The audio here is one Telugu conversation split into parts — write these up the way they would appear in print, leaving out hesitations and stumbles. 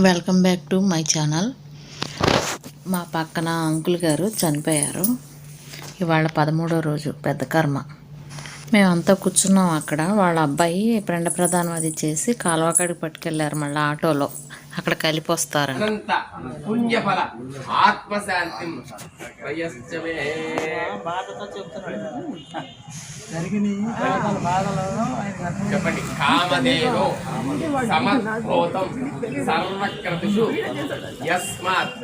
Welcome back to my channel. మా పక్కన అంకుల్ గారు చనిపోయారు. ఇవాళ 13వ రోజు, పెద్ద కర్మ. మేమంతా కూర్చున్నాం అక్కడ. వాళ్ళ అబ్బాయి పిండ ప్రదానం అది చేసి కాలువకాడికి పట్టుకెళ్ళారు. మళ్ళీ ఆటోలో అక్కడ కలిపి వస్తారని. చెప్పండి. కామధేను సమగ్రోతం సర్వక్రతుషు యస్మాత్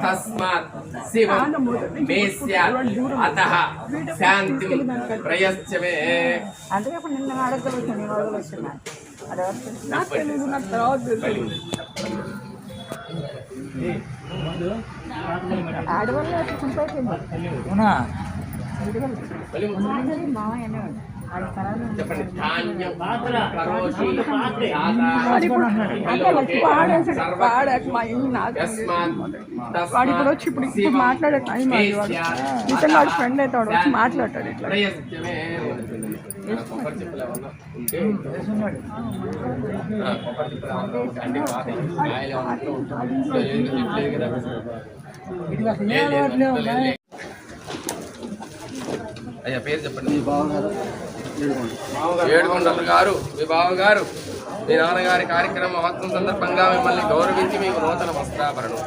తస్మాత్ శివం మే స్యాత్ అతః శాంతిం ప్రయశ్చమే. అంటే ఇప్పుడు నిన్న అడగలుగుతాను. ఆడవాళ్ళు వాడిప్పుడు వచ్చి ఇప్పుడు మాట్లాడే టైం అది. వాడు నిజంగా వాడి ఫ్రెండ్ అవుతాడు, వచ్చి మాట్లాడతాడు ఇట్లా. అయ్యా పేరు చెప్పండి. ఏడుకొండల గారు, మీ బావగారు మీ నాన్నగారి కార్యక్రమం మహత్వం సందర్భంగా మిమ్మల్ని గౌరవించి మీకు నూతన వస్త్రాభరణం.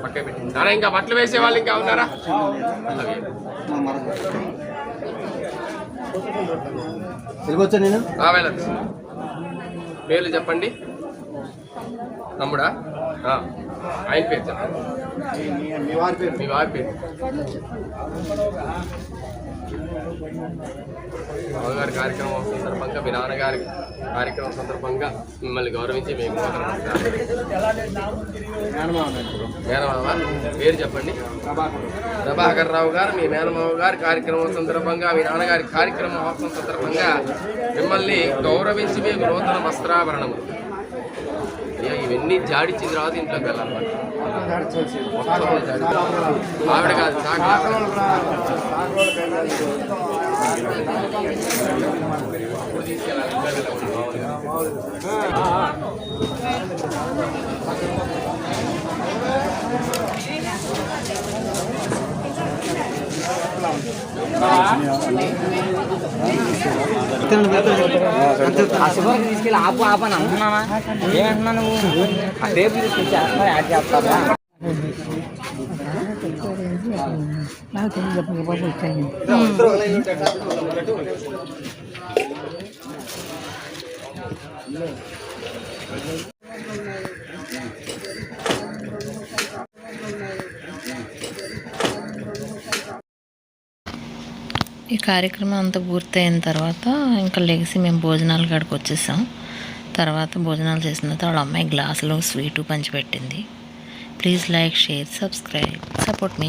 పక్కే పెట్టి నాన్న, ఇంకా బట్టలు వేసే వాళ్ళు ఇంకా ఉన్నారా? వెళ్ళండి. పేర్లు చెప్పండి. తమ్ముడా? ఆయన పేరు చెప్పండి. మీ వారి పేరు. బావగారి కార్యక్రమం సందర్భంగా, మీ నాన్నగారి కార్యక్రమం సందర్భంగా మిమ్మల్ని గౌరవించి మేము మేనమావ పేరు చెప్పండి. ప్రభాకర్ రావు గారు, మీ మేనమావ గారి కార్యక్రమం సందర్భంగా, మీ నాన్నగారి కార్యక్రమం అవసరం సందర్భంగా మిమ్మల్ని గౌరవించి మీకు నూతన వస్త్రాభరణము. ఇవన్నీ జాడిచ్చిన తర్వాత ఇంట్లోకి వెళ్ళాలన్నమాట. ఆవిడ కాదు, తీసుకెళ్ళి ఆపని అంటున్నానా? ఏమంటున్నా నువ్వు? రేపు తీసుకొచ్చి యాడ్ చేస్తావా? ఈ కార్యక్రమం అంతా పూర్తయిన తర్వాత ఇంకా లెగిసి మేము భోజనాల కాడికి వచ్చేసాం. తర్వాత భోజనాలు చేసిన తర్వాత వాళ్ళ అమ్మాయి గ్లాసులో స్వీటు పంచిపెట్టింది. Please like, share, subscribe, support me.